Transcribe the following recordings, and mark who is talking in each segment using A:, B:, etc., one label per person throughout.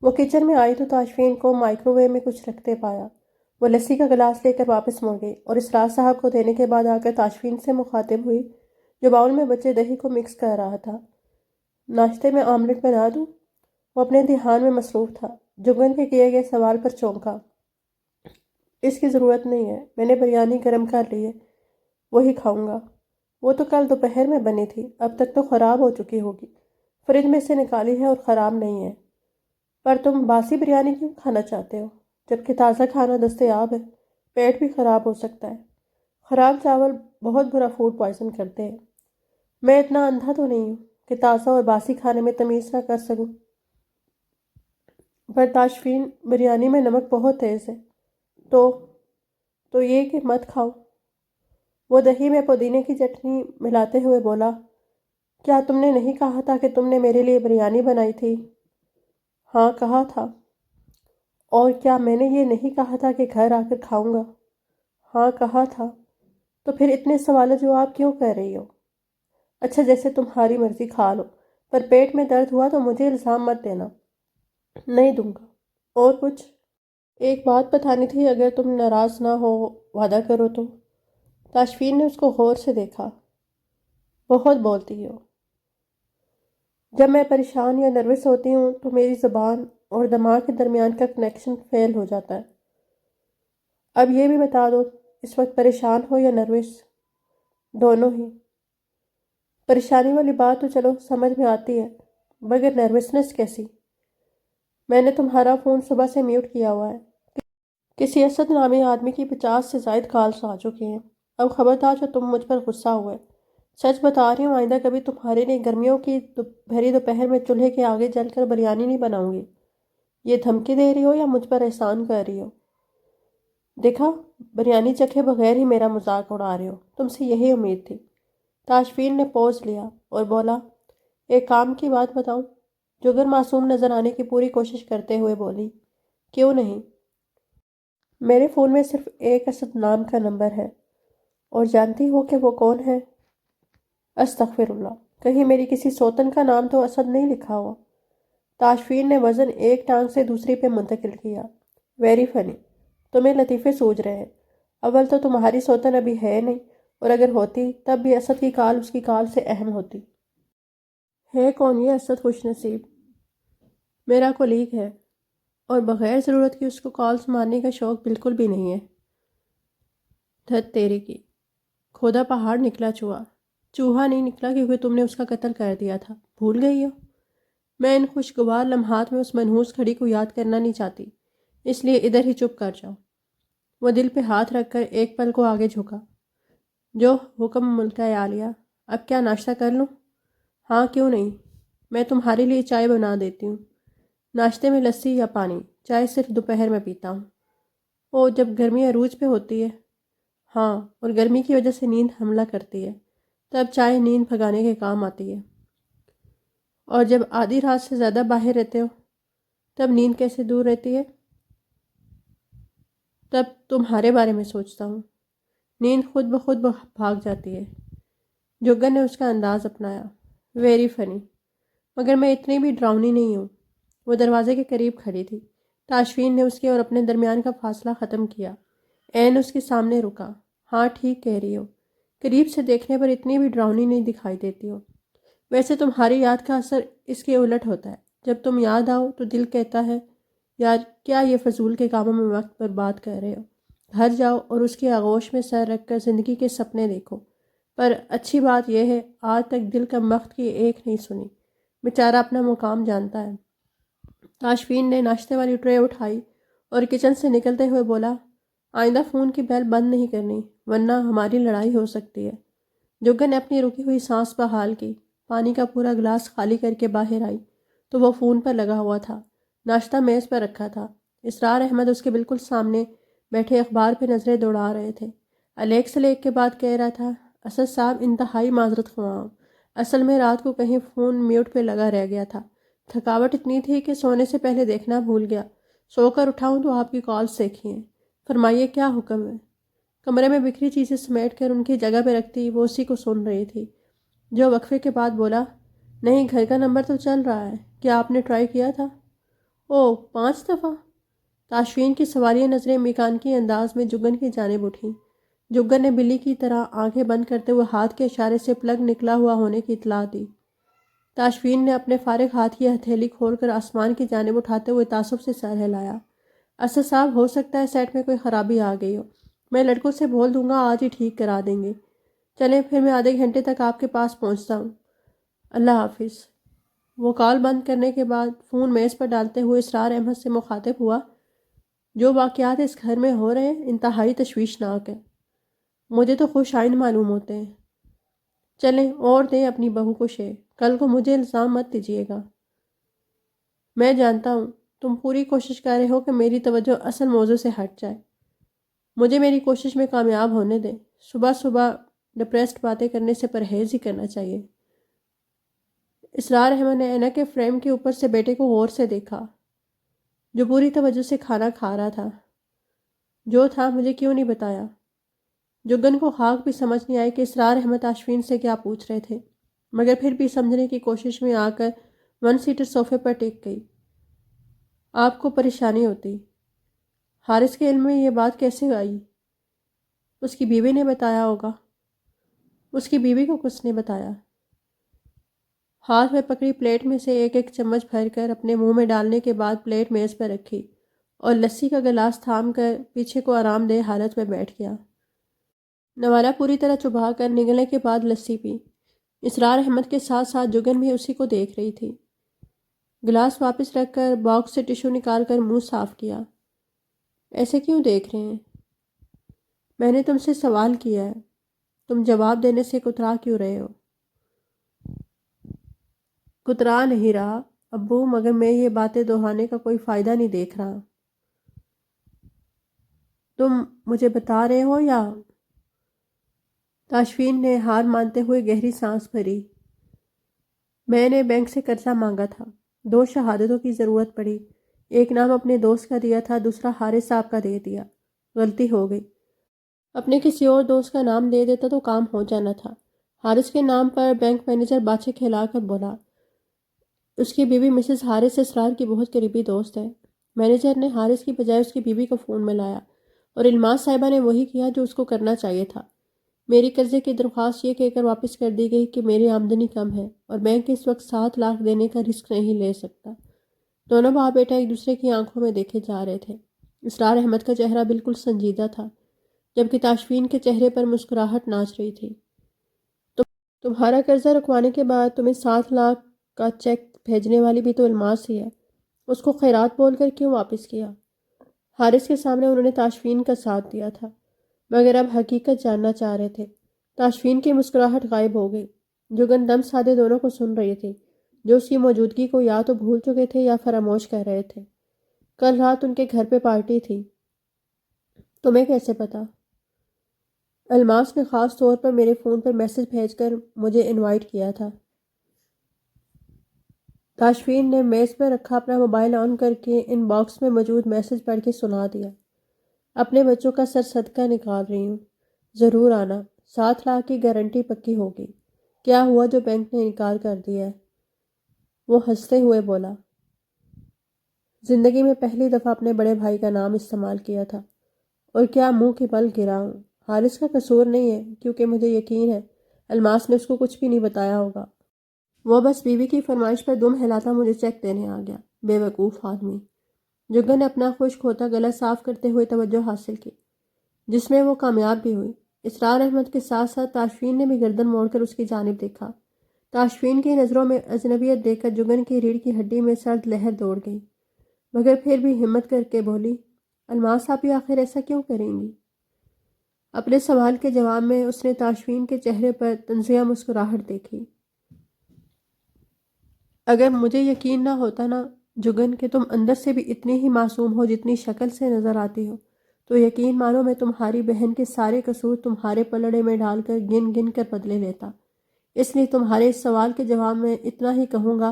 A: وہ کچن میں آئی تو تاشفین کو مائکرو ویو میں کچھ رکھتے پایا۔ وہ لسی کا گلاس لے کر واپس مڑ گئی اور اسرار صاحب کو دینے کے بعد آ کر تاشفین سے مخاطب ہوئی جو باؤل میں بچے دہی کو مکس کر رہا تھا۔ ناشتے میں آملیٹ بنا دوں؟ وہ اپنے دھیان میں مصروف تھا۔ جگن کے کیے گئے سوال پر چونکا۔ اس کی ضرورت نہیں ہے، میں نے بریانی گرم کر لی ہے، وہی کھاؤں گا۔ وہ تو کل دوپہر میں بنی تھی، اب تک تو خراب ہو چکی ہوگی۔ فریج میں سے نکالی ہے اور خراب نہیں ہے۔ پر تم باسی بریانی کیوں کھانا چاہتے ہو جبکہ تازہ کھانا دستیاب ہے؟ پیٹ بھی خراب ہو سکتا ہے۔ خراب چاول بہت برا فوڈ پوائزن کرتے ہیں۔ میں اتنا اندھا تو نہیں ہوں کہ تازہ اور باسی کھانے میں تمیز نہ کر سکوں۔ پر تاشفین، بریانی میں نمک بہت تیز ہے۔ تو یہ کہ مت کھاؤ۔ وہ دہی میں پودینے کی چٹنی ملاتے ہوئے بولا، کیا تم نے نہیں کہا تھا کہ تم نے میرے لیے بریانی بنائی تھی؟ ہاں کہا تھا۔ اور کیا میں نے یہ نہیں کہا تھا کہ گھر آ کر کھاؤں گا؟ ہاں کہا تھا۔ تو پھر اتنے سوال جواب کیوں کر رہی ہو؟ اچھا جیسے تمہاری مرضی کھا لو، پر پیٹ میں درد ہوا تو مجھے الزام مت دینا۔ نہیں دوں گا۔ اور کچھ؟ ایک بات بتانی تھی، اگر تم ناراض نہ ہو وعدہ کرو تو۔ تاشفین نے اس کو غور سے دیکھا۔ بہت بولتی ہو۔ جب میں پریشان یا نروس ہوتی ہوں تو میری زبان اور دماغ کے درمیان کا کنیکشن فیل ہو جاتا ہے۔ اب یہ بھی بتا دو، اس وقت پریشان ہو یا نروس؟ دونوں ہی۔ پریشانی والی بات تو چلو سمجھ میں آتی ہے، مگر نروسنس کیسی؟ میں نے تمہارا فون صبح سے میوٹ کیا ہوا ہے۔ کسی اسد نامی آدمی کی 50 سے زائد کالز آ چکے ہیں۔ اب خبردار جو تم مجھ پر غصہ ہوئے۔ سچ بتا رہی ہوں، آئندہ کبھی تمہارے لیے گرمیوں کی بھری دوپہر میں چولہے کے آگے جل کر بریانی نہیں بناؤں گی۔ یہ دھمکی دے رہی ہو یا مجھ پر احسان کر رہی ہو؟ دیکھا، بریانی چکھے بغیر ہی میرا مذاق اڑا رہے ہو، تم سے یہی امید تھی۔ تاشفین نے پوز لیا اور بولا، ایک کام کی بات بتاؤں؟ جگر معصوم نظر آنے کی پوری کوشش کرتے ہوئے بولی، کیوں نہیں؟ میرے فون میں صرف ایک اسد نام کا نمبر ہے، اور جانتی ہو کہ وہ کون ہے؟ استغفر اللہ، کہیں میری کسی سوتن کا نام تو اسد نہیں لکھا ہوا؟ تاشفین نے وزن ایک ٹانگ سے دوسری پہ منتقل کیا۔ ویری فنی، تمہیں لطیفے سوج رہے ہیں۔ اول تو تمہاری سوتن ابھی ہے نہیں، اور اگر ہوتی تب بھی اسد کی کال اس کی کال سے اہم ہوتی۔ ہے کون یہ اسد خوش نصیب؟ میرا کولیگ ہے، اور بغیر ضرورت کی اس کو کالز مارنے کا شوق بالکل بھی نہیں ہے۔ دھت تیری کی، کھودا پہاڑ نکلا چوہا۔ چوہا نہیں نکلا کیونکہ تم نے اس کا قتل کر دیا تھا، بھول گئی ہو؟ میں ان خوشگوار لمحات میں اس منحوس گھڑی کو یاد کرنا نہیں چاہتی، اس لیے ادھر ہی چپ کر جاؤ۔ وہ دل پہ ہاتھ رکھ کر ایک پل کو آگے جھکا۔ جو حکم ملکہ عالیہ، اب کیا ناشتہ کر لوں؟ ہاں کیوں نہیں، میں تمہارے لیے چائے بنا دیتی ہوں۔ ناشتے میں لسی یا پانی؟ چائے صرف دوپہر میں پیتا ہوں۔ او، جب گرمی عروج پہ ہوتی ہے؟ ہاں، اور گرمی کی وجہ سے نیند حملہ کرتی ہے، تب چائے نیند بھگانے کے کام آتی ہے۔ اور جب آدھی رات سے زیادہ باہر رہتے ہو تب نیند کیسے دور رہتی ہے؟ تب تمہارے بارے میں سوچتا ہوں، نیند خود بخود بھاگ جاتی ہے۔ جوگر نے اس کا انداز اپنایا۔ ویری فنی، مگر میں اتنی بھی ڈراؤنی نہیں ہوں۔ وہ دروازے کے قریب کھڑی تھی۔ تاشفین نے اس کے اور اپنے درمیان کا فاصلہ ختم کیا، عین اس کے سامنے رکا۔ ہاں ٹھیک کہہ رہی ہو، قریب سے دیکھنے پر اتنی بھی ڈراؤنی نہیں دکھائی دیتی ہو۔ ویسے تمہاری یاد کا اثر اس کے الٹ ہوتا ہے، جب تم یاد آؤ تو دل کہتا ہے، یار کیا یہ فضول کے کاموں میں وقت برباد کر رہے ہو؟ گھر جاؤ اور اس کی آغوش میں سر رکھ کر زندگی کے سپنے دیکھو۔ پر اچھی بات یہ ہے، آج تک دل کا مخت کی ایک نہیں سنی۔ بیچارہ اپنا مقام جانتا ہے۔ تاشفین نے ناشتے والی ٹرے اٹھائی اور کچن سے نکلتے ہوئے بولا، آئندہ فون کی بیل بند نہیں کرنی ورنہ ہماری لڑائی ہو سکتی ہے۔ جوگر نے اپنی رکی ہوئی سانس بحال کی، پانی کا پورا گلاس خالی کر کے باہر آئی تو وہ فون پر لگا ہوا تھا۔ ناشتہ میز پر رکھا تھا۔ اسرار احمد اس کے بالکل سامنے بیٹھے اخبار پہ نظریں دوڑا رہے تھے۔ الیکس لیک کے بعد کہہ رہا تھا، اسد صاحب انتہائی معذرت خواہ ہوں، اصل میں رات کو کہیں فون میوٹ پہ لگا رہ گیا تھا، تھکاوٹ اتنی تھی کہ سونے سے پہلے دیکھنا بھول گیا، سو کر اٹھاؤں تو آپ کی کالز دیکھی ہیں۔ فرمائیے کیا حکم ہے؟ کمرے میں بکھری چیزیں سمیٹ کر ان کی جگہ پہ رکھتی وہ اسی کو سن رہی تھی۔ جو وقفے کے بعد بولا، نہیں گھر کا نمبر تو چل رہا ہے، کیا آپ نے ٹرائی کیا تھا؟ او 5 دفعہ؟ تاشفین کی سوالیہ نظریں میکانکی انداز میں جگن کی جانب اٹھیں۔ جگن نے بلی کی طرح آنکھیں بند کرتے ہوئے ہاتھ کے اشارے سے پلگ نکلا ہوا ہونے کی اطلاع دی۔ تاشفین نے اپنے فارغ ہاتھ کی ہتھیلی کھول کر آسمان کی جانب اٹھاتے ہوئے تعصب سے سر ہلایا۔ اسد صاحب، ہو سکتا ہے سیٹ میں کوئی خرابی آ گئی ہو، میں لڑکوں سے بول دوں گا، آج ہی ٹھیک کرا دیں گے۔ چلیں پھر، میں آدھے گھنٹے تک آپ کے پاس پہنچتا ہوں۔ اللہ حافظ۔ وہ کال بند کرنے کے بعد فون میز پر ڈالتے ہوئے اسرار احمد سے مخاطب ہوا، جو واقعات اس گھر میں ہو رہے ہیں انتہائی تشویشناک ہے۔ مجھے تو خوش آئند معلوم ہوتے ہیں۔ چلیں اور دیں اپنی بہو کو شے، کل کو مجھے الزام مت دیجیے گا۔ میں جانتا ہوں تم پوری کوشش کر رہے ہو کہ میری توجہ اصل موضوع سے ہٹ جائے۔ مجھے میری کوشش میں کامیاب ہونے دیں۔ صبح صبح ڈپریسڈ باتیں کرنے سے پرہیز ہی کرنا چاہیے۔ اسرار احمد نے اینک کے فریم کے اوپر سے بیٹے کو غور سے دیکھا، جو پوری توجہ سے کھانا کھا رہا تھا۔ جو تھا مجھے کیوں نہیں بتایا؟ جگن کو خاک بھی سمجھ نہیں آئی کہ اسرار احمد تاشفین سے کیا پوچھ رہے تھے، مگر پھر بھی سمجھنے کی کوشش میں آ کر 1 سیٹر صوفے پر ٹک گئی۔ آپ کو پریشانی ہوتی؟ حارث کے علم میں یہ بات کیسے آئی؟ اس کی بیوی نے بتایا ہوگا۔ اس کی بیوی کو کس نے بتایا؟ ہاتھ میں پکڑی پلیٹ میں سے ایک ایک چمچ بھر کر اپنے منہ میں ڈالنے کے بعد پلیٹ میز پر رکھی اور لسی کا گلاس تھام کر پیچھے کو آرام دہ حالت میں بیٹھ گیا۔ نوالہ پوری طرح چبا کر نگلنے کے بعد لسی پی۔ اسرار احمد کے ساتھ ساتھ جگن بھی اسی کو دیکھ رہی تھی۔ گلاس واپس رکھ کر باکس سے ٹشو نکال کر منہ صاف کیا۔ ایسے کیوں دیکھ رہے ہیں؟ میں نے تم سے سوال کیا ہے، تم جواب دینے سے کترا کیوں رہے ہو؟ کترا نہیں رہا ابو، مگر میں یہ باتیں دہرانے کا کوئی فائدہ نہیں دیکھ رہا۔ تم مجھے بتا رہے ہو یا؟ تاشفین نے ہار مانتے ہوئے گہری سانس بھری۔ میں نے بینک سے قرضہ مانگا تھا، 2 شہادتوں کی ضرورت پڑی، ایک نام اپنے دوست کا دیا تھا، دوسرا حارث صاحب کا دے دیا۔ غلطی ہو گئی، اپنے کسی اور دوست کا نام دے دیتا تو کام ہو جانا تھا۔ حارث کے نام پر بینک مینیجر باچھے کھلا کر بولا۔ اس کی بیوی مسز حارث اسرار کی بہت قریبی دوست ہے۔ مینیجر نے حارث کی بجائے اس کی بیوی کو فون میں لایا اور الماس صاحبہ نے وہی کیا جو اس کو کرنا چاہیے تھا۔ میری قرضے کی درخواست یہ کہہ کر واپس کر دی گئی کہ میری آمدنی کم ہے اور بینک اس وقت 7 لاکھ دینے کا رسک نہیں لے سکتا۔ دونوں باپ بیٹا ایک دوسرے کی آنکھوں میں دیکھے جا رہے تھے۔ اسرار احمد کا چہرہ بالکل سنجیدہ تھا، جبکہ تاشفین کے چہرے پر مسکراہٹ ناچ رہی تھی۔ تمہارا قرضہ رکوانے کے بعد تمہیں 7 لاکھ کا چیک بھیجنے والی بھی تو الماس ہی ہے، اس کو خیرات بول کر کیوں واپس کیا؟ حارث کے سامنے انہوں نے تاشفین کا ساتھ دیا تھا، مگر اب حقیقت جاننا چاہ رہے تھے۔ تاشفین کی مسکراہٹ غائب ہو گئی۔ جگن دم سادے دونوں کو سن رہی تھی، جو اس کی موجودگی کو یا تو بھول چکے تھے یا فراموش کر رہے تھے۔ کل رات ان کے گھر پہ پارٹی تھی۔ تمہیں کیسے پتا؟ الماس نے خاص طور پر میرے فون پر میسج بھیج کر مجھے انوائٹ کیا تھا۔ تاشفین نے میز پر رکھا اپنا موبائل آن کر کے ان باکس میں موجود میسج پڑھ کے سنا دیا۔ اپنے بچوں کا سر صدقہ نکال رہی ہوں، ضرور آنا، 7 لاکھ کی گارنٹی پکی ہوگی۔ کیا ہوا جو بینک نے انکار کر دیا ہے؟ وہ ہنستے ہوئے بولا۔ زندگی میں پہلی دفعہ اپنے بڑے بھائی کا نام استعمال کیا تھا، اور کیا منہ کے بل گرا ہوں۔ حارث کا قصور نہیں ہے، کیونکہ مجھے یقین ہے الماس نے اس کو کچھ بھی نہیں بتایا ہوگا۔ وہ بس بیوی کی فرمائش پر دم ہلاتا مجھے چیک دینے آ گیا، بے وقوف آدمی۔ جگن نے اپنا خشک ہوتا گلا صاف کرتے ہوئے توجہ حاصل کی، جس میں وہ کامیاب بھی ہوئی۔ اسرار احمد کے ساتھ ساتھ تاشفین نے بھی گردن موڑ کر اس کی جانب دیکھا۔ تاشفین کی نظروں میں اجنبیت دیکھ کر جگن کی ریڑھ کی ہڈی میں سرد لہر دوڑ گئی، مگر پھر بھی ہمت کر کے بولی، الماس آپ آخر ایسا کیوں کریں گی؟ اپنے سوال کے جواب میں اس نے تاشفین کے چہرے پر طنزیہ مسکراہٹ دیکھی۔ اگر مجھے یقین نہ ہوتا نا جگن کہ تم اندر سے بھی اتنی ہی معصوم ہو جتنی شکل سے نظر آتی ہو، تو یقین مانو میں تمہاری بہن کے سارے قصور تمہارے پلڑے میں ڈال کر گن گن کر بدلے لیتا۔ اس لیے تمہارے اس سوال کے جواب میں اتنا ہی کہوں گا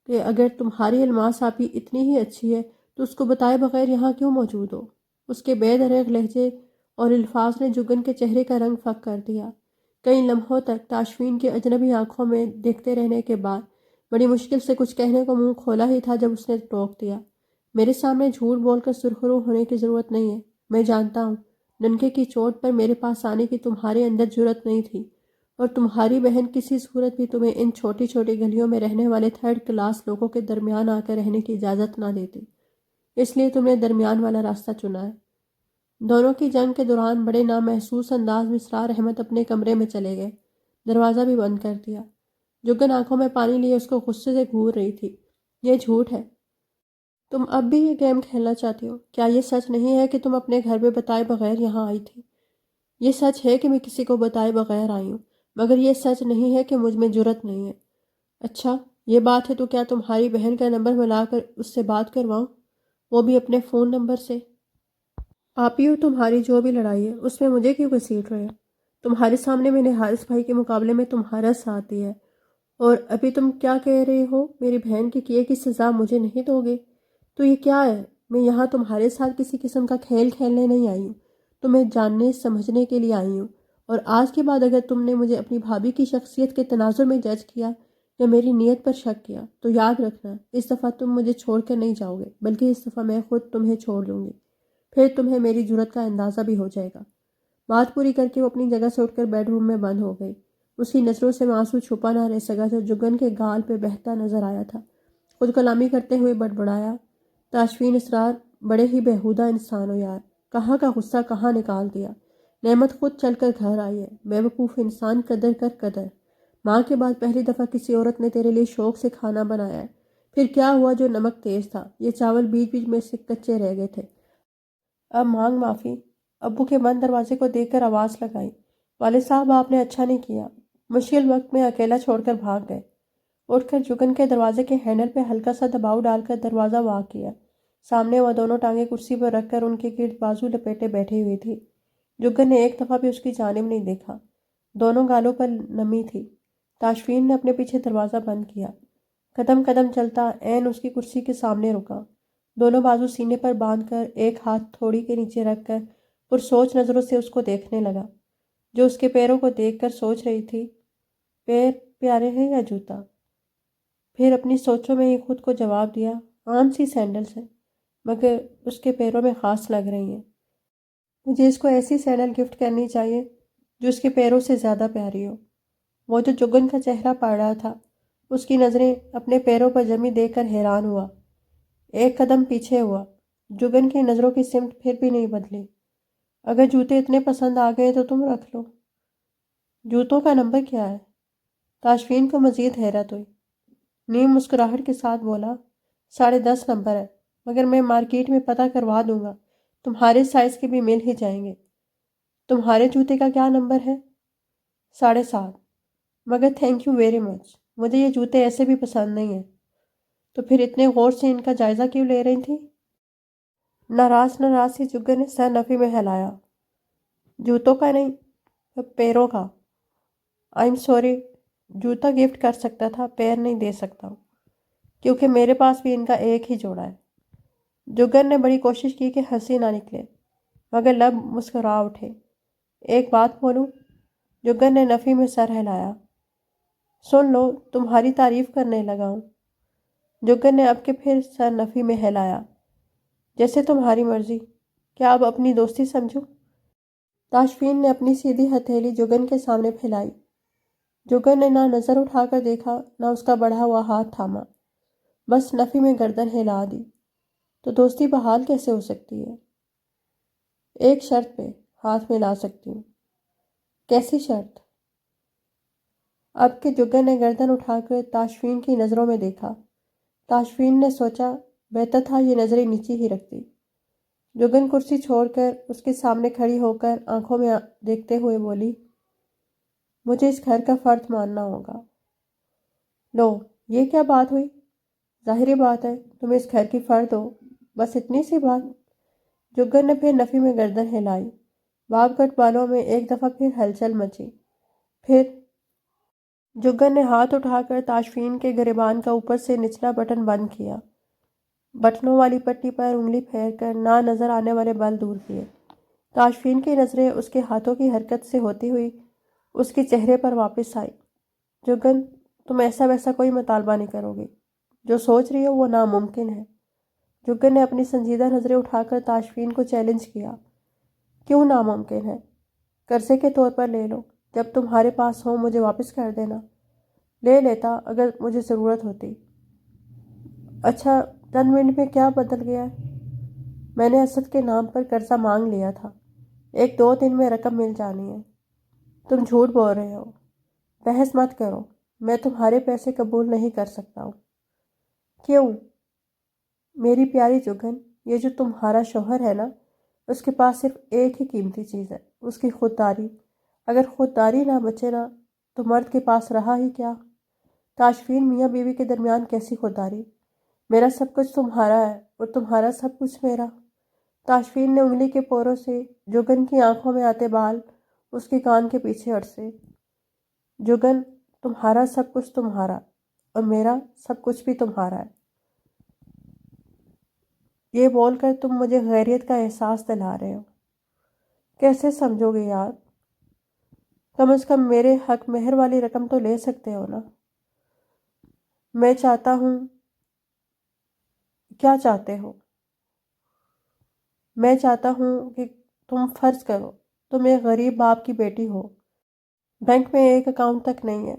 A: کہ اگر تمہاری الماس آپی اتنی ہی اچھی ہے تو اس کو بتائے بغیر یہاں کیوں موجود ہو؟ اس کے بے دریغ لہجے اور الفاظ نے جگن کے چہرے کا رنگ فک کر دیا۔ کئی لمحوں تک تاشفین کے اجنبی آنکھوں میں دیکھتے رہنے کے بعد بڑی مشکل سے کچھ کہنے کو منہ کھولا ہی تھا جب اس نے ٹوک دیا، میرے سامنے جھوٹ بول کر سرخرو ہونے کی ضرورت نہیں ہے۔ میں جانتا ہوں ڈنکے کی چوٹ پر میرے پاس آنے کی تمہارے اندر جرأت نہیں تھی، اور تمہاری بہن کسی صورت بھی تمہیں ان چھوٹی چھوٹی گلیوں میں رہنے والے تھرڈ کلاس لوگوں کے درمیان آ کر رہنے کی اجازت نہ دیتی، اس لیے تم نے درمیان والا راستہ چنا ہے۔ دونوں کی جنگ کے دوران بڑے نامحسوس انداز میں اسرار احمد اپنے کمرے میں چلے گئے، دروازہ بھی بند کر دیا۔ جگن آنکھوں میں پانی لیے اس کو غصے سے گھور رہی تھی۔ یہ جھوٹ ہے، تم اب بھی یہ گیم کھیلنا چاہتی ہو؟ کیا یہ سچ نہیں ہے کہ تم اپنے گھر میں بتائے بغیر یہاں آئی تھی؟ یہ سچ ہے کہ میں کسی کو بتائے بغیر آئی ہوں، مگر یہ سچ نہیں ہے کہ مجھ میں جرأت نہیں ہے۔ اچھا یہ بات ہے تو کیا تمہاری بہن کا نمبر ملا کر اس سے بات کرواؤں، وہ بھی اپنے فون نمبر سے؟ آپ ہی ہو، تمہاری جو بھی لڑائی ہے اس میں مجھے کیوں گھسیٹ رہے ہو؟ تمہارے سامنے میں نے حارث بھائی کے مقابلے میں تمہارا ساتھ دیا ہے، اور ابھی تم کیا کہہ رہے ہو؟ میری بہن کے کیے کی سزا مجھے نہیں دو گے؟ تو یہ کیا ہے؟ میں یہاں تمہارے ساتھ کسی قسم کا کھیل کھیلنے نہیں آئی ہوں، تمہیں جاننے سمجھنے کے لیے آئی ہوں، اور آج کے بعد اگر تم نے مجھے اپنی بھابھی کی شخصیت کے تناظر میں جج کیا یا میری نیت پر شک کیا تو یاد رکھنا اس دفعہ تم مجھے چھوڑ کر نہیں جاؤ گے، بلکہ اس دفعہ میں خود تمہیں چھوڑ لوں گی، پھر تمہیں میری جرأت کا اندازہ بھی ہو جائے گا۔ بات پوری کر کے وہ اپنی جگہ سے اٹھ کر بیڈ روم میں بند ہو گئی۔ اس کی نظروں سے آنسو چھپا نہ رہ سکا جو جگن کے گال پہ بہتا نظر آیا تھا۔ خود کلامی کرتے ہوئے بڑبڑایا، تاشفین اسرار، بڑے ہی بےہودہ انسان ہو یار، کہاں کا غصہ کہاں نکال دیا۔ نعمت خود چل کر گھر آئی ہے، بیوقوف انسان، قدر کر قدر۔ ماں کے بعد پہلی دفعہ کسی عورت نے تیرے لیے شوق سے کھانا بنایا ہے، پھر کیا ہوا جو نمک تیز تھا، یہ چاول بیچ بیچ میں سے کچے رہ گئے تھے۔ اب مانگ معافی۔ ابو کے بند دروازے کو دیکھ کر آواز لگائی، والد صاحب آپ نے اچھا نہیں کیا، مشکل وقت میں اکیلا چھوڑ کر بھاگ گئے۔ اٹھ کر جگن کے دروازے کے ہینڈل پہ ہلکا سا دباؤ ڈال کر دروازہ واق کیا۔ سامنے وہ دونوں ٹانگیں کرسی پر رکھ کر ان کے گرد بازو لپیٹے بیٹھی ہوئی تھی۔ جگن نے ایک دفعہ بھی اس کی جانب نہیں دیکھا، دونوں گالوں پر نمی تھی۔ تاشفین نے اپنے پیچھے دروازہ بند کیا، قدم قدم چلتا عین اس کی کرسی کے سامنے رکا، دونوں بازو سینے پر باندھ کر ایک ہاتھ تھوڑی کے نیچے رکھ کر پرسوچ نظروں سے اس کو دیکھنے لگا، جو اس کے پیروں کو دیکھ کر سوچ رہی تھی، پیر پیارے ہیں یا جوتا؟ پھر اپنی سوچوں میں ہی خود کو جواب دیا، عام سی سینڈلز ہیں، مگر اس کے پیروں میں خاص لگ رہی ہیں۔ مجھے اس کو ایسی سینڈل گفٹ کرنی چاہیے جو اس کے پیروں سے زیادہ پیاری ہو۔ وہ جو جگن کا چہرہ پڑ رہا تھا، اس کی نظریں اپنے پیروں پر جمی دیکھ کر حیران ہوا۔ ایک قدم پیچھے ہوا، جگن کی نظروں کی سمت پھر بھی نہیں بدلی۔ اگر جوتے اتنے پسند آ گئے تو تم رکھ لو۔ جوتوں کا نمبر کیا ہے؟ تاشفین کو مزید حیرت ہوئی، نیم مسکراہٹ کے ساتھ بولا، 10.5 نمبر ہے، مگر میں مارکیٹ میں پتہ کروا دوں گا، تمہارے سائز کے بھی مل ہی جائیں گے۔ تمہارے جوتے کا کیا نمبر ہے؟ 7.5، مگر تھینک یو ویری مچ، مجھے یہ جوتے ایسے بھی پسند نہیں ہیں۔ تو پھر اتنے غور سے ان کا جائزہ کیوں لے رہی تھی؟ ناراض سی جگن نے سر نفی میں ہلایا، جوتوں کا نہیں، پیروں کا۔ آئی سوری، جوتا گفٹ کر سکتا تھا، پیر نہیں دے سکتا ہوں، کیونکہ میرے پاس بھی ان کا ایک ہی جوڑا ہے۔ جگن نے بڑی کوشش کی کہ ہنسی نہ نکلے، مگر لب مسکرا اٹھے۔ ایک بات بولوں؟ جگن نے نفی میں سر ہلایا۔ سن لو، تمہاری تعریف کرنے لگا ہوں۔ جگن نے اب کے پھر سر نفی میں ہلایا۔ جیسے تمہاری مرضی، کیا اب اپنی دوستی سمجھو؟ تاشفین نے اپنی سیدھی ہتھیلی جگن کے سامنے پھیلائی۔ جگن نے نہ نظر اٹھا کر دیکھا، نہ اس کا بڑھا ہوا ہاتھ تھاما، بس نفی میں گردن ہلا دی۔ تو دوستی بحال کیسے ہو سکتی ہے؟ ایک شرط پہ ہاتھ ملا سکتی ہوں۔ کیسی شرط؟ اب کہ جگن نے گردن اٹھا کر تاشفین کی نظروں میں دیکھا، تاشفین نے سوچا بہتر تھا یہ نظریں نیچی ہی رکھتی۔ جگن کرسی چھوڑ کر اس کے سامنے کھڑی ہو کر آنکھوں میں دیکھتے ہوئے بولی، مجھے اس گھر کا فرد ماننا ہوگا۔ لو، یہ کیا بات ہوئی؟ ظاہری بات ہے تم اس گھر کی فرد ہو، بس اتنی سی بات۔ جگن نے پھر نفی میں گردن ہلائی، باب کٹ بالوں میں ایک دفعہ پھر ہلچل مچی۔ پھر جگن نے ہاتھ اٹھا کر تاشفین کے گریبان کا اوپر سے نچلا بٹن بند کیا، بٹنوں والی پٹی پر انگلی پھیر کر نہ نظر آنے والے بل دور کیے۔ تاشفین کی نظریں اس کے ہاتھوں کی حرکت سے ہوتی ہوئی اس کے چہرے پر واپس آئی۔ جگن، تم ایسا ویسا کوئی مطالبہ نہیں کرو گی، جو سوچ رہی ہو وہ ناممکن ہے، جگن نے اپنی سنجیدہ نظریں اٹھا کر تاشفین کو چیلنج کیا۔ کیوں ناممکن ہے؟ قرضے کے طور پر لے لو، جب تمہارے پاس ہو مجھے واپس کر دینا۔ لے لیتا اگر مجھے ضرورت ہوتی۔ اچھا 10 منٹ میں کیا بدل گیا ہے؟ میں نے اسد کے نام پر قرضہ مانگ لیا تھا، 1-2 دن میں رقم مل جانی ہے۔ تم جھوٹ بول رہے ہو، بحث مت کرو، میں تمہارے پیسے قبول نہیں کر سکتا ہوں۔ کیوں؟ میری پیاری جگن، یہ جو تمہارا شوہر ہے نا، اس کے پاس صرف ایک ہی قیمتی چیز ہے، اس کی خودداری۔ اگر خودداری نہ بچے نا تو مرد کے پاس رہا ہی کیا؟ تاشفین، میاں بیوی کے درمیان کیسی خودداری؟ میرا سب کچھ تمہارا ہے اور تمہارا سب کچھ میرا۔ تاشفین نے انگلی کے پوروں سے جگن کی آنکھوں میں آتے بال اس کے کان کے پیچھے اڑسے۔ جگن، تمہارا سب کچھ تمہارا اور میرا سب کچھ بھی تمہارا ہے۔ یہ بول کر تم مجھے غیریت کا احساس دلا رہے ہو۔ کیسے سمجھو گے یار؟ کم از کم میرے حق مہر والی رقم تو لے سکتے ہو نا؟ میں چاہتا ہوں۔ کیا چاہتے ہو؟ میں چاہتا ہوں کہ تم فرض کرو تم ایک غریب باپ کی بیٹی ہو، بینک میں ایک اکاؤنٹ تک نہیں ہے،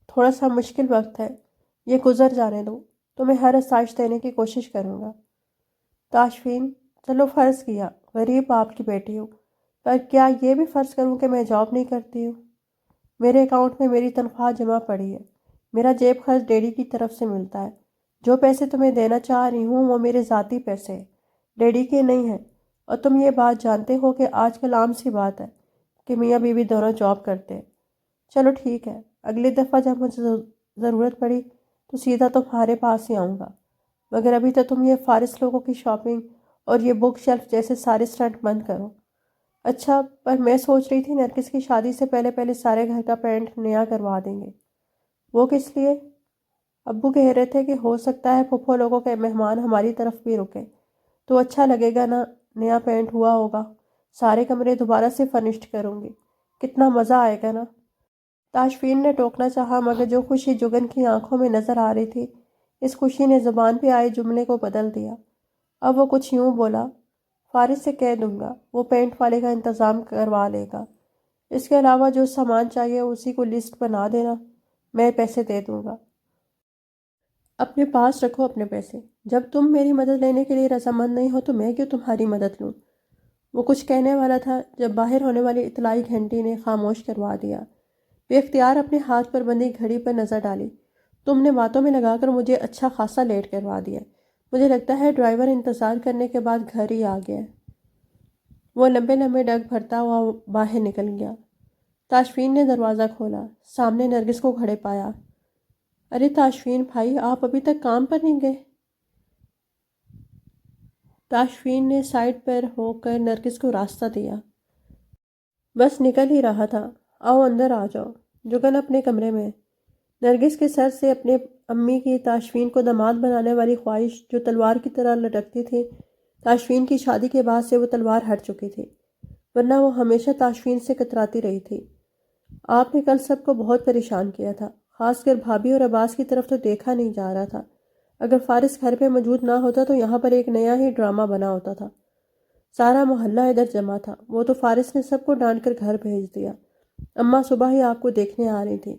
A: تھوڑا سا مشکل وقت ہے، یہ گزر جانے دو، تمہیں ہر آسائش دینے کی کوشش کروں گا۔ تاشفین، چلو فرض کیا غریب باپ کی بیٹی ہوں، پر کیا یہ بھی فرض کروں کہ میں جاب نہیں کرتی ہوں؟ میرے اکاؤنٹ میں میری تنخواہ جمع پڑی ہے، میرا جیب خرچ ڈیڈی کی طرف سے ملتا ہے، جو پیسے تمہیں دینا چاہ رہی ہوں وہ میرے ذاتی پیسے ہیں، ڈیڈی کے نہیں ہیں، اور تم یہ بات جانتے ہو کہ آج کل عام سی بات ہے کہ میاں بیوی دونوں جاب کرتے ہیں۔ چلو ٹھیک ہے، اگلی دفعہ جب مجھے ضرورت پڑی تو سیدھا تمہارے پاس ہی آؤں گا، مگر ابھی تو تم یہ فارس لوگوں کی شاپنگ اور یہ بک شیلف جیسے سارے سٹنٹ بند کرو۔ اچھا، پر میں سوچ رہی تھی نرگس کی شادی سے پہلے پہلے سارے گھر کا پینٹ نیا کروا دیں گے۔ وہ کس لیے؟ ابو کہہ رہے تھے کہ ہو سکتا ہے پھپھو لوگوں کے مہمان ہماری طرف بھی رکے تو اچھا لگے گا نا، نیا پینٹ ہوا ہوگا، سارے کمرے دوبارہ سے فرنشڈ کروں گی، کتنا مزہ آئے گا نا۔ تاشفین نے ٹوکنا چاہا مگر جو خوشی جگن کی آنکھوں میں نظر آ رہی تھی، اس خوشی نے زبان پہ آئے جملے کو بدل دیا۔ اب وہ کچھ یوں بولا، فارس سے کہہ دوں گا، وہ پینٹ والے کا انتظام کروا لے گا، اس کے علاوہ جو سامان چاہیے اسی کو لسٹ بنا دینا، میں پیسے دے دوں گا۔ اپنے پاس رکھو اپنے پیسے، جب تم میری مدد لینے کے لیے رضامند نہیں ہو تو میں کیوں تمہاری مدد لوں؟ وہ کچھ کہنے والا تھا جب باہر ہونے والی اطلاعی گھنٹی نے خاموش کروا دیا۔ بے اختیار اپنے ہاتھ پر بندھی گھڑی پر نظر ڈالی۔ تم نے باتوں میں لگا کر مجھے اچھا خاصا لیٹ کروا دیا، مجھے لگتا ہے ڈرائیور انتظار کرنے کے بعد گھر ہی آ گیا ہے۔ وہ لمبے لمبے ڈگ بھرتا ہوا باہر نکل گیا۔ تاشفین نے دروازہ کھولا، سامنے نرگس کو کھڑے پایا۔ ارے تاشفین بھائی، آپ ابھی تک کام پر نہیں گئے؟ تاشفین نے سائڈ پر ہو کر نرگس کو راستہ دیا۔ بس نکل ہی رہا تھا، آؤ اندر آ جاؤ۔ جگن اپنے کمرے میں۔ نرگس کے سر سے اپنے امی کی تاشفین کو داماد بنانے والی خواہش جو تلوار کی طرح لٹکتی تھی، تاشفین کی شادی کے بعد سے وہ تلوار ہٹ چکی تھی، ورنہ وہ ہمیشہ تاشفین سے کتراتی رہی تھی۔ آپ نے کل سب کو بہت پریشان کیا تھا، خاص کر بھابھی اور عباس کی طرف تو دیکھا نہیں جا رہا تھا۔ اگر فارس گھر پہ موجود نہ ہوتا تو یہاں پر ایک نیا ہی ڈرامہ بنا ہوتا تھا۔ سارا محلہ ادھر جمع تھا، وہ تو فارس نے سب کو ڈانٹ کر گھر بھیج دیا۔ اماں صبح ہی آپ کو دیکھنے آ رہی تھی،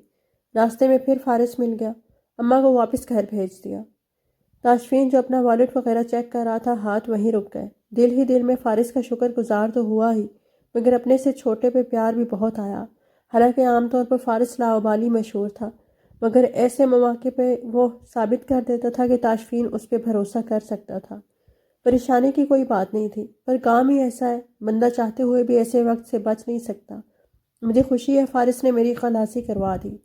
A: راستے میں پھر فارس مل گیا، اماں کو واپس گھر بھیج دیا۔ تاشفین جو اپنا والیٹ وغیرہ چیک کر رہا تھا، ہاتھ وہیں رک گئے۔ دل ہی دل میں فارس کا شکر گزار تو ہوا ہی، مگر اپنے سے چھوٹے پہ پیار بھی بہت آیا۔ حالانکہ عام طور پر فارس لاابالی مشہور تھا، مگر ایسے مواقع پہ وہ ثابت کر دیتا تھا کہ تاشفین اس پہ بھروسہ کر سکتا تھا۔ پریشانی کی کوئی بات نہیں تھی، پر کام ہی ایسا ہے، بندہ چاہتے ہوئے بھی ایسے وقت سے بچ نہیں سکتا۔ مجھے خوشی ہے فارس نے میری خلاصی کروا دی۔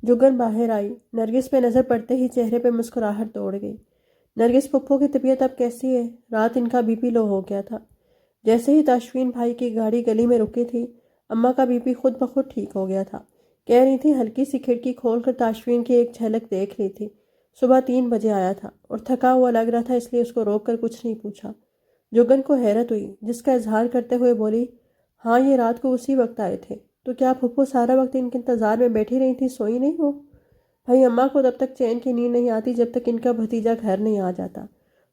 A: جگن باہر آئی، نرگس پہ نظر پڑتے ہی چہرے پہ مسکراہٹ دوڑ گئی۔ نرگس پھپھو کی طبیعت اب کیسی ہے؟ رات ان کا بی پی لو ہو گیا تھا۔ جیسے ہی تاشفین بھائی کی گاڑی گلی میں رکی تھی، اماں کا بی پی خود بخود ٹھیک ہو گیا تھا۔ کہہ رہی تھی ہلکی سی کھڑکی کھول کر تاشفین کی ایک جھلک دیکھ لی تھی۔ صبح 3 بجے آیا تھا اور تھکا ہوا لگ رہا تھا، اس لیے اس کو روک کر کچھ نہیں پوچھا۔ جگن کو حیرت ہوئی، جس کا اظہار کرتے ہوئے بولی، ہاں یہ رات کو اسی وقت آئے تھے، تو کیا پھپھو سارا وقت ان کے انتظار میں بیٹھی رہی تھی، سوئی نہیں ہو؟ بھائی اماں کو تب تک چین کی نیند نہیں آتی جب تک ان کا بھتیجا گھر نہیں آ جاتا،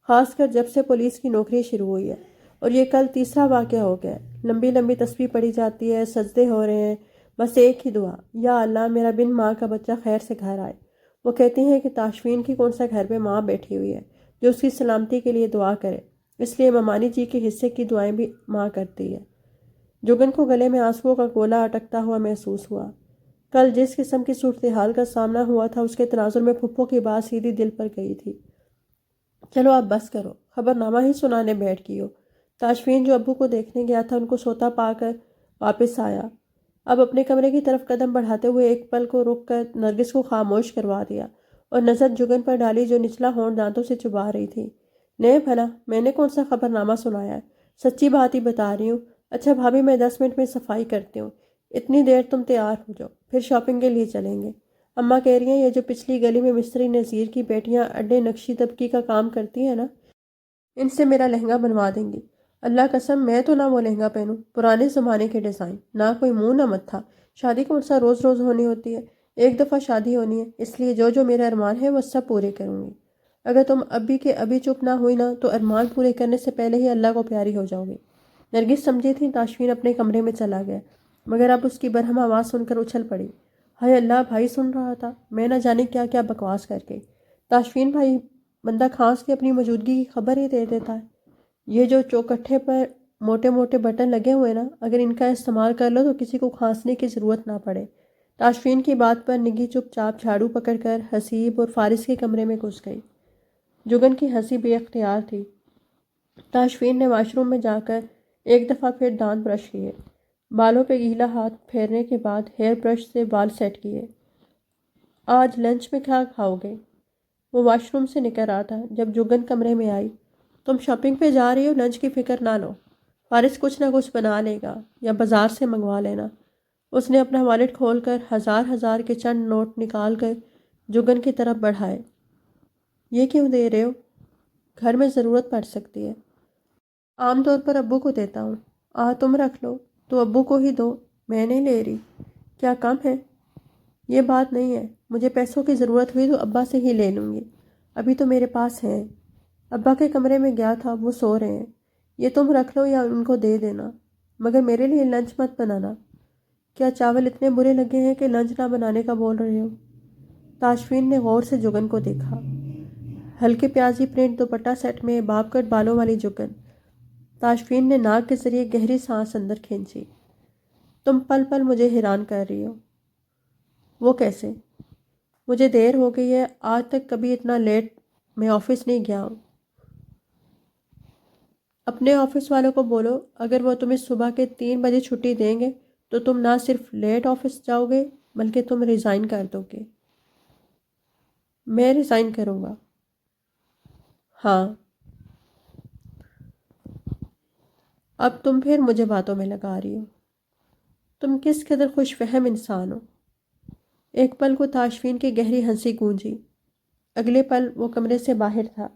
A: خاص کر جب سے پولیس کی نوکری شروع ہوئی ہے، اور یہ کل تیسرا واقعہ ہو گیا ہے۔ لمبی لمبی تسبیح پڑھی جاتی ہے، سجدے ہو رہے ہیں، بس ایک ہی دعا، یا اللہ میرا بن ماں کا بچہ خیر سے گھر آئے۔ وہ کہتی ہیں کہ تاشفین کی کون سا گھر پہ ماں بیٹھی ہوئی ہے جو اس کی سلامتی کے لیے دعا کرے، اس لیے ممانی جی کے حصے کی دعائیں بھی ماں کرتی ہے۔ جگن کو گلے میں آنسوؤں کا گولا اٹکتا ہوا محسوس ہوا۔ کل جس قسم کی صورتحال کا سامنا ہوا تھا، اس کے تناظر میں پھپھو کی بات سیدھی دل پر گئی تھی۔ چلو اب بس کرو، خبر نامہ ہی سنانے بیٹھ گئی ہو۔ تاشفین جو ابو کو دیکھنے گیا تھا ان کو سوتا پا کر واپس آیا۔ اب اپنے کمرے کی طرف قدم بڑھاتے ہوئے ایک پل کو رک کر نرگس کو خاموش کروا دیا اور نظر جگن پر ڈالی جو نچلا ہونٹ دانتوں سے چبا رہی تھی۔ نہیں بھلا میں نے کون سا خبر نامہ سنایا ہے، سچی بات ہی بتا رہی ہوں۔ اچھا بھابھی میں 10 منٹ میں صفائی کرتی ہوں، اتنی دیر تم تیار ہو جاؤ، پھر شاپنگ کے لیے چلیں گے۔ اماں کہہ رہی ہیں یہ جو پچھلی گلی میں مستری نذیر کی بیٹیاں اڈے نقشی دبکی کا کام کرتی ہیں نا، ان سے میرا لہنگا بنوا دیں گی۔ اللہ قسم میں تو نہ وہ لہنگا پہنوں، پرانے زمانے کے ڈیزائن، نہ کوئی منہ نہ متھا۔ شادی کون سا روز روز ہونی ہوتی ہے، ایک دفعہ شادی ہونی ہے، اس لیے جو جو میرے ارمان ہیں وہ سب پورے کروں گی۔ اگر تم ابھی کے ابھی چپ نہ ہوئی نا تو ارمان پورے کرنے سے پہلے ہی اللہ کو پیاری ہو جاؤ گی۔ نرگس سمجھی تھی تاشفین اپنے کمرے میں چلا گیا، مگر اب اس کی برہم آواز سن کر اچھل پڑی۔ ہائے اللہ، بھائی سن رہا تھا، میں نہ جانے کیا کیا بکواس کر کے۔ تاشفین بھائی، بندہ کھانس کے اپنی موجودگی کی خبر ہی دے دیتا ہے۔ یہ جو چوکٹھے پر موٹے موٹے بٹن لگے ہوئے نا، اگر ان کا استعمال کر لو تو کسی کو کھانسنے کی ضرورت نہ پڑے۔ تاشفین کی بات پر نگی چپ چاپ جھاڑو پکڑ کر حسیب اور فارس کے کمرے میں گھس گئی۔ جگن کی ہنسی بے اختیار تھی۔ تاشفین نے واش روم میں جا کر ایک دفعہ پھر دانت برش کیے، بالوں پہ گیلا ہاتھ پھیرنے کے بعد ہیئر برش سے بال سیٹ کیے۔ آج لنچ میں کیا کھاؤ گے؟ وہ واش روم سے نکل رہا تھا جب جگن کمرے میں آئی۔ تم شاپنگ پہ جا رہی ہو، لنچ کی فکر نہ لو، فارس کچھ نہ کچھ بنا لے گا یا بازار سے منگوا لینا۔ اس نے اپنا والیٹ کھول کر ہزار کے چند نوٹ نکال کر جگن کی طرف بڑھائے۔ یہ کیوں دے رہے ہو؟ گھر میں ضرورت پڑ سکتی ہے۔ عام طور پر ابو کو دیتا ہوں۔ تم رکھ لو تو ابو کو ہی دو، میں نہیں لے رہی۔ کیا کم ہے؟ یہ بات نہیں ہے، مجھے پیسوں کی ضرورت ہوئی تو ابا سے ہی لے لوں گی، ابھی تو میرے پاس ہیں۔ ابا کے کمرے میں گیا تھا، وہ سو رہے ہیں، یہ تم رکھ لو یا ان کو دے دینا، مگر میرے لیے لنچ مت بنانا۔ کیا چاول اتنے برے لگے ہیں کہ لنچ نہ بنانے کا بول رہے ہو؟ تاشفین نے غور سے جگن کو دیکھا۔ ہلکے پیازی پرنٹ دوپٹہ سیٹ میں باب کٹ بالوں والی جگن۔ تاشفین نے ناک کے ذریعے گہری سانس اندر کھینچی۔ تم پل پل مجھے حیران کر رہی ہو۔ وہ کیسے؟ مجھے دیر ہو گئی ہے، آج تک کبھی اتنا لیٹ میں آفس نہیں گیا ہوں۔ اپنے آفس والوں کو بولو اگر وہ تمہیں صبح کے 3 بجے چھٹی دیں گے تو تم نہ صرف لیٹ آفس جاؤ گے بلکہ تم ریزائن کر دو گے۔ میں ریزائن کروں گا؟ ہاں۔ اب تم پھر مجھے باتوں میں لگا رہی ہو۔ تم کس قدر خوش فہم انسان ہو۔ ایک پل کو تاشفین کی گہری ہنسی گونجی، اگلے پل وہ کمرے سے باہر تھا۔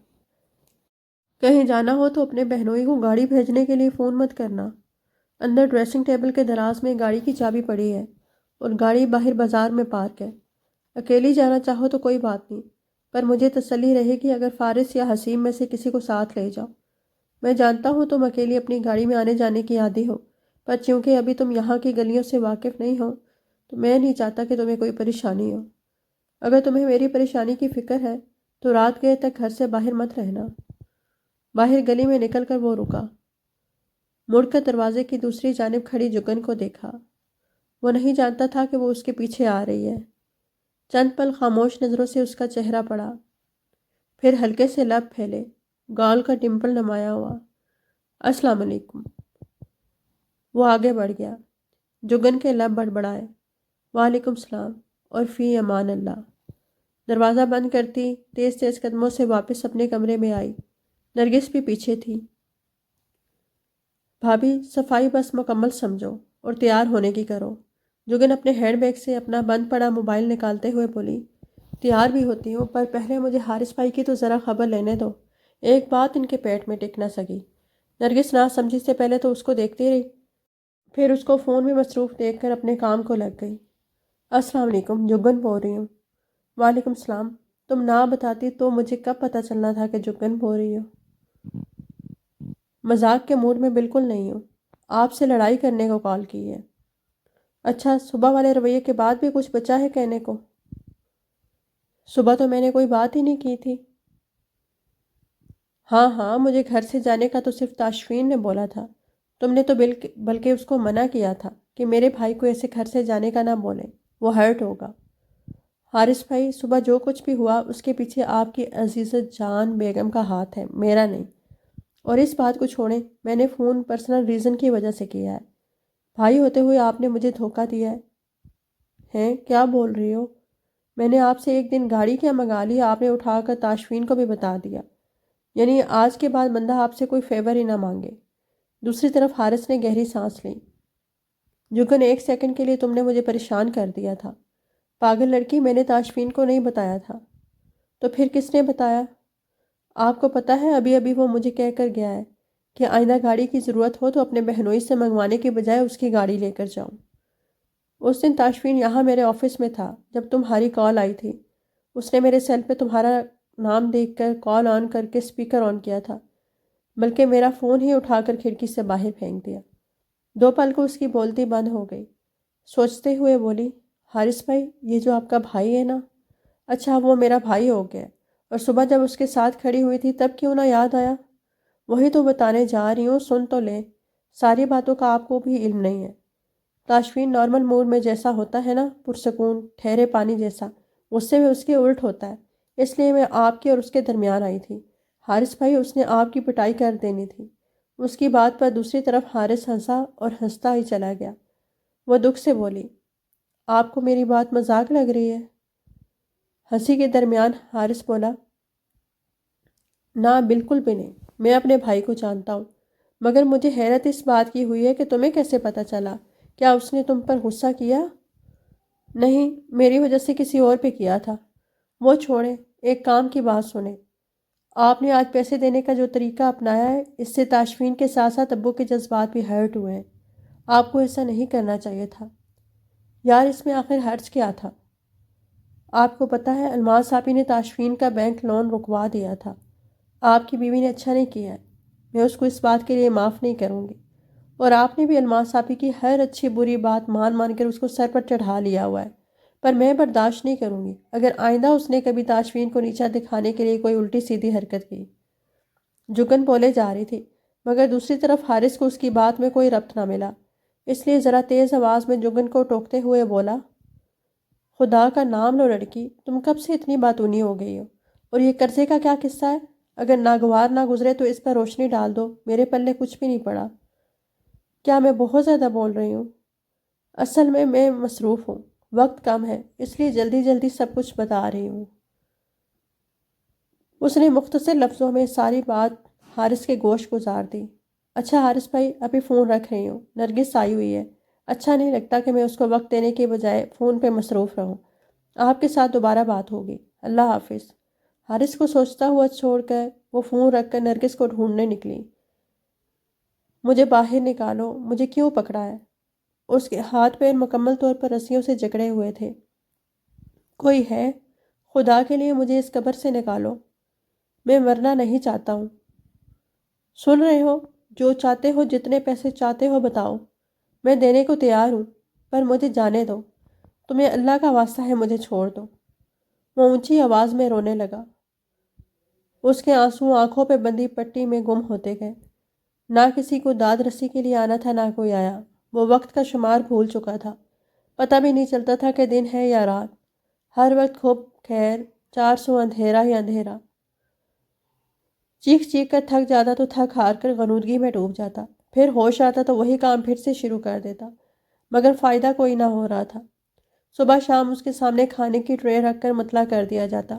A: کہیں جانا ہو تو اپنے بہنوئی کو گاڑی بھیجنے کے لیے فون مت کرنا۔ اندر ڈریسنگ ٹیبل کے دراز میں گاڑی کی چابی پڑی ہے اور گاڑی باہر بازار میں پارک ہے۔ اکیلی جانا چاہو تو کوئی بات نہیں، پر مجھے تسلی رہے گی اگر فارس یا حسیم میں سے کسی کو ساتھ لے جاؤ۔ میں جانتا ہوں تم اکیلی اپنی گاڑی میں آنے جانے کی عادی ہو، پر چونکہ ابھی تم یہاں کی گلیوں سے واقف نہیں ہو تو میں نہیں چاہتا کہ تمہیں کوئی پریشانی ہو۔ اگر تمہیں میری پریشانی کی فکر ہے تو رات گئے تک گھر سے باہر مت رہنا۔ باہر گلی میں نکل کر وہ رکا، مڑ کر دروازے کی دوسری جانب کھڑی جگن کو دیکھا۔ وہ نہیں جانتا تھا کہ وہ اس کے پیچھے آ رہی ہے۔ چند پل خاموش نظروں سے اس کا چہرہ پڑا، پھر ہلکے سے لب پھیلے، گال کا ڈمپل نمایاں ہوا۔ السلام علیکم۔ وہ آگے بڑھ گیا، جگن کے لب بڑبڑائے، وعلیکم السلام اور فی امان اللہ۔ دروازہ بند کرتی تیز تیز قدموں سے واپس اپنے کمرے میں آئی۔ نرگس بھی پیچھے تھی۔ بھابھی صفائی بس مکمل سمجھو اور تیار ہونے کی کرو۔ جگن اپنے ہینڈ بیگ سے اپنا بند پڑا موبائل نکالتے ہوئے بولی، تیار بھی ہوتی ہوں، پر پہلے مجھے حارث بھائی کی تو ذرا خبر لینے دو، ایک بات ان کے پیٹ میں ٹک نہ سکی۔ نرگس نہ سمجھی سے پہلے تو اس کو دیکھتی رہی، پھر اس کو فون میں مصروف دیکھ کر اپنے کام کو لگ گئی۔ السلام علیکم، جگن بول رہی ہوں۔ وعلیکم السلام۔ تم نہ بتاتی تو مجھے کب پتہ چلنا تھا کہ جگن بول رہی ہو۔ مذاق کے موڈ میں بالکل نہیں ہوں، آپ سے لڑائی کرنے کو کال کی ہے۔ اچھا، صبح والے رویے کے بعد بھی کچھ بچا ہے کہنے کو؟ صبح تو میں نے کوئی بات ہی نہیں کی تھی۔ ہاں ہاں، مجھے گھر سے جانے کا تو صرف تاشفین نے بولا تھا، تم نے تو بلکہ اس کو منع کیا تھا کہ میرے بھائی کو ایسے گھر سے جانے کا نہ بولیں، وہ ہرٹ ہوگا۔ حارث بھائی، صبح جو کچھ بھی ہوا اس کے پیچھے آپ کی عزیزت جان بیگم کا ہاتھ ہے، میرا نہیں۔ اور اس بات کو چھوڑیں، میں نے فون پرسنل ریزن کی وجہ سے کیا ہے۔ بھائی ہوتے ہوئے آپ نے مجھے دھوکہ دیا ہے۔ ہیں، کیا بول رہی ہو؟ میں نے آپ سے ایک دن گاڑی کیا منگا لی، آپ نے اٹھا کر تاشفین کو بھی بتا دیا۔ یعنی آج کے بعد بندہ آپ سے کوئی فیور ہی نہ مانگے۔ دوسری طرف حارث نے گہری سانس لی۔ جگن، ایک سیکنڈ کے لیے تم نے مجھے پریشان کر دیا تھا۔ پاگل لڑکی، میں نے تاشفین کو نہیں بتایا تھا۔ تو پھر کس نے بتایا؟ آپ کو پتہ ہے ابھی ابھی وہ مجھے کہہ کر گیا ہے کہ آئندہ گاڑی کی ضرورت ہو تو اپنے بہنوئی سے منگوانے کے بجائے اس کی گاڑی لے کر جاؤں۔ اس دن تاشفین یہاں میرے آفس میں تھا جب تمہاری کال آئی تھی۔ اس نے میرے سیل پہ تمہارا نام دیکھ کر کال آن کر کے اسپیکر آن کیا تھا، بلکہ میرا فون ہی اٹھا کر کھڑکی سے باہر پھینک دیا۔ دو پل کو اس کی بولتی بند ہو گئی، سوچتے ہوئے بولی، حارث بھائی، یہ جو آپ کا بھائی ہے نا، اچھا وہ میرا بھائی ہو گیا، اور صبح جب اس کے ساتھ کھڑی ہوئی تھی تب کیوں نہ یاد آیا؟ وہی تو بتانے جا رہی ہوں، سن تو لیں۔ ساری باتوں کا آپ کو بھی علم نہیں ہے۔ تاشفین نارمل موڈ میں جیسا ہوتا ہے نا، پرسکون ٹھہرے پانی جیسا، غصے میں اس کے الٹ ہوتا ہے، اس لیے میں آپ کے اور اس کے درمیان آئی تھی۔ حارث بھائی، اس نے آپ کی پٹائی کر دینی تھی۔ اس کی بات پر دوسری طرف حارث ہنسا اور ہنستا ہی چلا گیا۔ وہ دکھ سے بولی، آپ کو میری بات مذاق لگ رہی ہے؟ ہنسی کے درمیان حارث بولا، نہ بالکل بھی نہیں، میں اپنے بھائی کو جانتا ہوں، مگر مجھے حیرت اس بات کی ہوئی ہے کہ تمہیں کیسے پتہ چلا؟ کیا اس نے تم پر غصہ کیا؟ نہیں، میری وجہ سے کسی اور پہ کیا تھا۔ وہ چھوڑیں، ایک کام کی بات سنیں۔ آپ نے آج پیسے دینے کا جو طریقہ اپنایا ہے، اس سے تاشفین کے ساتھ ساتھ ابو کے جذبات بھی ہرٹ ہوئے ہیں۔ آپ کو ایسا نہیں کرنا چاہیے تھا۔ یار، اس میں آخر حرج کیا تھا؟ آپ کو پتہ ہے الماس آپی نے تاشفین کا بینک لون رکوا دیا تھا۔ آپ کی بیوی نے اچھا نہیں کیا ہے، میں اس کو اس بات کے لیے معاف نہیں کروں گی۔ اور آپ نے بھی الماس آپی کی ہر اچھی بری بات مان کر اس کو سر پر چڑھا لیا ہوا ہے، پر میں برداشت نہیں کروں گی اگر آئندہ اس نے کبھی تاشفین کو نیچا دکھانے کے لیے کوئی الٹی سیدھی حرکت کی۔ جگن بولے جا رہی تھی، مگر دوسری طرف حارث کو اس کی بات میں کوئی ربط نہ ملا، اس لیے ذرا تیز آواز میں جگن کو ٹوکتے ہوئے بولا، خدا کا نام لو لڑکی، تم کب سے اتنی باتونی ہو گئی ہو؟ اور یہ قرضے کا کیا قصہ ہے؟ اگر ناگوار نہ گزرے تو اس پر روشنی ڈال دو، میرے پلے کچھ بھی نہیں پڑا۔ کیا میں بہت زیادہ بول رہی ہوں؟ اصل میں مصروف ہوں، وقت کم ہے، اس لیے جلدی جلدی سب کچھ بتا رہی ہوں۔ اس نے مختصر لفظوں میں ساری بات حارث کے گوش گزار دی۔ اچھا حارث بھائی، ابھی فون رکھ رہی ہوں، نرگس آئی ہوئی ہے، اچھا نہیں لگتا کہ میں اس کو وقت دینے کے بجائے فون پہ مصروف رہوں۔ آپ کے ساتھ دوبارہ بات ہوگی، اللہ حافظ۔ حارث کو سوچتا ہوا چھوڑ کر وہ فون رکھ کر نرگس کو ڈھونڈنے نکلی۔ مجھے باہر نکالو، مجھے کیوں پکڑا ہے؟ اس کے ہاتھ پیر مکمل طور پر رسیوں سے جکڑے ہوئے تھے۔ کوئی ہے؟ خدا کے لیے مجھے اس قبر سے نکالو، میں مرنا نہیں چاہتا ہوں۔ سن رہے ہو؟ جو چاہتے ہو، جتنے پیسے چاہتے ہو بتاؤ، میں دینے کو تیار ہوں، پر مجھے جانے دو، تمہیں اللہ کا واسطہ ہے مجھے چھوڑ دو۔ وہ اونچی آواز میں رونے لگا۔ اس کے آنسو آنکھوں پہ بندھی پٹی میں گم ہوتے گئے۔ نہ کسی کو داد رسی کے لیے آنا تھا، نہ کوئی آیا۔ وہ وقت کا شمار بھول چکا تھا، پتہ بھی نہیں چلتا تھا کہ دن ہے یا رات۔ ہر وقت خوب خیر، 400 اندھیرا ہی اندھیرا۔ چیخ چیخ کر تھک جاتا تو تھک ہار کر غنودگی میں ڈوب جاتا، پھر ہوش آتا تو وہی کام پھر سے شروع کر دیتا، مگر فائدہ کوئی نہ ہو رہا تھا۔ صبح شام اس کے سامنے کھانے کی ٹرے رکھ کر مطلع کر دیا جاتا،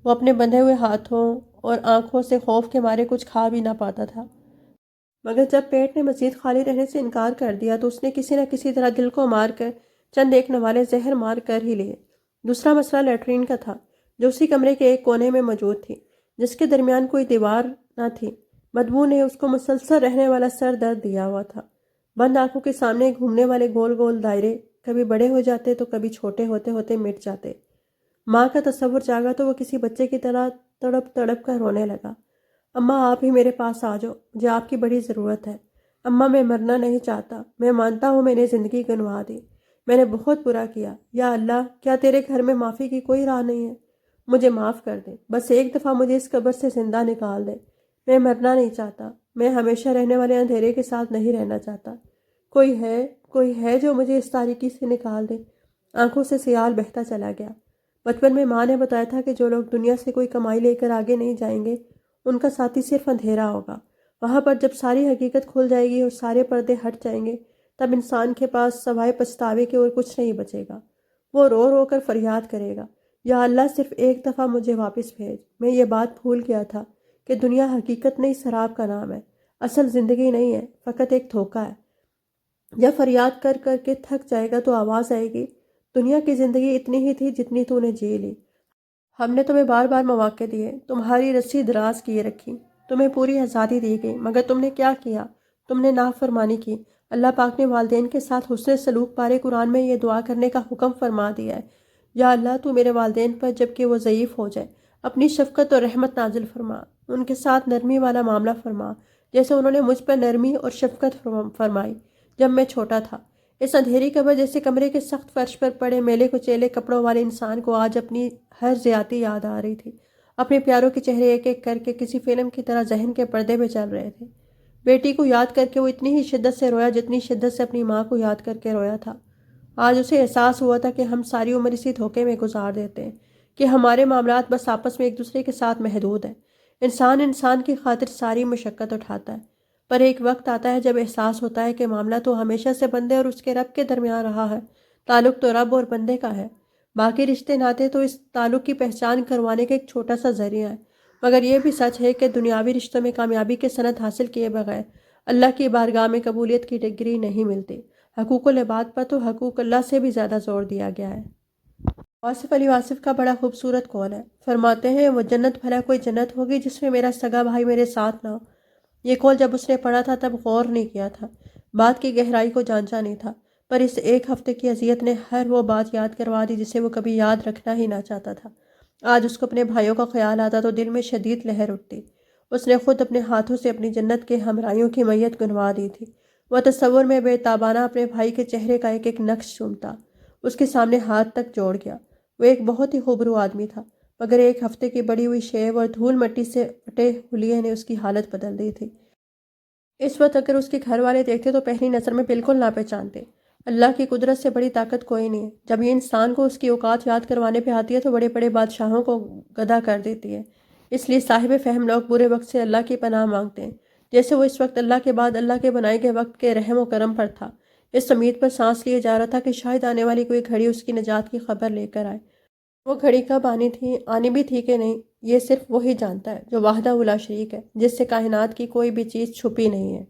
A: وہ اپنے بندھے ہوئے ہاتھوں اور آنکھوں سے خوف کے مارے کچھ کھا بھی نہ پاتا تھا، مگر جب پیٹ نے مزید خالی رہنے سے انکار کر دیا تو اس نے کسی نہ کسی طرح دل کو مار کر چند ایک نوالے زہر مار کر ہی لیے۔ دوسرا مسئلہ لیٹرین کا تھا، جو اسی کمرے کے ایک کونے میں موجود تھی، جس کے درمیان کوئی دیوار نہ تھی۔ بدبو نے اس کو مسلسل رہنے والا سر درد دیا ہوا تھا۔ بند آنکھوں کے سامنے گھومنے والے گول گول دائرے کبھی بڑے ہو جاتے تو کبھی چھوٹے ہوتے ہوتے مٹ جاتے۔ ماں کا تصور جاگا تو وہ کسی بچے کی طرح تڑپ تڑپ کر رونے لگا۔ اماں آپ ہی میرے پاس آ جاؤ، مجھے آپ کی بڑی ضرورت ہے۔ اماں میں مرنا نہیں چاہتا، میں مانتا ہوں میں نے زندگی گنوا دی، میں نے بہت برا کیا، یا اللہ کیا تیرے گھر میں معافی کی کوئی راہ نہیں ہے؟ مجھے معاف کر دے، بس ایک دفعہ مجھے اس قبر سے زندہ نکال دے، میں مرنا نہیں چاہتا، میں ہمیشہ رہنے والے اندھیرے کے ساتھ نہیں رہنا چاہتا۔ کوئی ہے جو مجھے اس تاریکی سے نکال دے۔ آنکھوں سے سیال بہتا چلا گیا۔ بچپن میں ماں نے بتایا تھا کہ جو لوگ دنیا سے کوئی کمائی لے کر آگے نہیں جائیں گے ان کا ساتھی صرف اندھیرا ہوگا۔ وہاں پر جب ساری حقیقت کھل جائے گی اور سارے پردے ہٹ جائیں گے تب انسان کے پاس سوائے پچھتاوے کے اور کچھ نہیں بچے گا۔ وہ رو رو کر فریاد کرے گا، یا اللہ صرف ایک دفعہ مجھے واپس بھیج۔ میں یہ بات بھول گیا تھا کہ دنیا حقیقت نہیں سراب کا نام ہے، اصل زندگی نہیں ہے، فقط ایک دھوکہ ہے۔ جب فریاد کر کر کے تھک جائے گا تو آواز آئے گی، دنیا کی زندگی اتنی ہی تھی جتنی تو نے جی لی، ہم نے تمہیں بار بار مواقع دیے، تمہاری رسی دراز کیے رکھی، تمہیں پوری آزادی دی گئی، مگر تم نے کیا کیا؟ تم نے نافرمانی کی۔ اللہ پاک نے والدین کے ساتھ حسن سلوک بارے قرآن میں یہ دعا کرنے کا حکم فرما دیا ہے، یا اللہ تو میرے والدین پر جب کہ وہ ضعیف ہو جائے اپنی شفقت اور رحمت نازل فرما، ان کے ساتھ نرمی والا معاملہ فرما، جیسے انہوں نے مجھ پر نرمی اور شفقت فرمائی جب میں چھوٹا تھا۔ اس اندھیری قبر جیسے کمرے کے سخت فرش پر پڑے میلے کچیلے کپڑوں والے انسان کو آج اپنی ہر زیادتی یاد آ رہی تھی۔ اپنے پیاروں کے چہرے ایک ایک کر کے کسی فلم کی طرح ذہن کے پردے پہ چل رہے تھے۔ بیٹی کو یاد کر کے وہ اتنی ہی شدت سے رویا جتنی شدت سے اپنی ماں کو یاد کر کے رویا تھا۔ آج اسے احساس ہوا تھا کہ ہم ساری عمر اسی دھوکے میں گزار دیتے ہیں کہ ہمارے معاملات بس آپس میں ایک دوسرے کے ساتھ محدود ہیں۔ انسان کی خاطر ساری مشقت اٹھاتا ہے، پر ایک وقت آتا ہے جب احساس ہوتا ہے کہ معاملہ تو ہمیشہ سے بندے اور اس کے رب کے درمیان رہا ہے، تعلق تو رب اور بندے کا ہے، باقی رشتے ناتے تو اس تعلق کی پہچان کروانے کا ایک چھوٹا سا ذریعہ ہے۔ مگر یہ بھی سچ ہے کہ دنیاوی رشتوں میں کامیابی کے سند حاصل کیے بغیر اللہ کی بارگاہ میں قبولیت کی ڈگری نہیں ملتی۔ حقوق العباد پر تو حقوق اللہ سے بھی زیادہ زور دیا گیا ہے۔ آصف علی واصف کا بڑا خوبصورت قول ہے، فرماتے ہیں وہ جنت بھلا کوئی جنت ہوگی جس میں میرا سگا بھائی میرے ساتھ نہ ہو۔ یہ قول جب اس نے پڑھا تھا تب غور نہیں کیا تھا، بات کی گہرائی کو جانچا نہیں تھا، پر اس ایک ہفتے کی اذیت نے ہر وہ بات یاد کروا دی جسے وہ کبھی یاد رکھنا ہی نہ چاہتا تھا۔ آج اس کو اپنے بھائیوں کا خیال آتا تو دل میں شدید لہر اٹھتی۔ اس نے خود اپنے ہاتھوں سے اپنی جنت کے ہمراہیوں کی میت گنوا دی تھی۔ وہ تصور میں بے تابانہ اپنے بھائی کے چہرے کا ایک ایک نقش چومتا، اس کے سامنے ہاتھ تک جوڑ گیا۔ وہ ایک بہت ہی خوبرو آدمی تھا، مگر ایک ہفتے کی بڑی ہوئی شیو اور دھول مٹی سے اٹے حلیے نے اس کی حالت بدل دی تھی۔ اس وقت اگر اس کے گھر والے دیکھتے تو پہلی نظر میں بالکل نہ پہچانتے۔ اللہ کی قدرت سے بڑی طاقت کوئی نہیں ہے، جب یہ انسان کو اس کی اوقات یاد کروانے پہ آتی ہے تو بڑے بڑے بادشاہوں کو گدا کر دیتی ہے۔ اس لیے صاحب فہم لوگ برے وقت سے اللہ کی پناہ مانگتے ہیں، جیسے وہ اس وقت اللہ کے بعد اللہ کے بنائے گئے وقت کے رحم و کرم پر تھا۔ اس امید پر سانس لیے جا رہا تھا کہ شاید آنے والی کوئی گھڑی اس کی نجات کی خبر لے کر آئے۔ وہ گھڑی کب آنی تھی، آنی بھی تھی کہ نہیں، یہ صرف وہی جانتا ہے جو واحدہ لا شریک ہے، جس سے کائنات کی کوئی بھی چیز چھپی نہیں ہے۔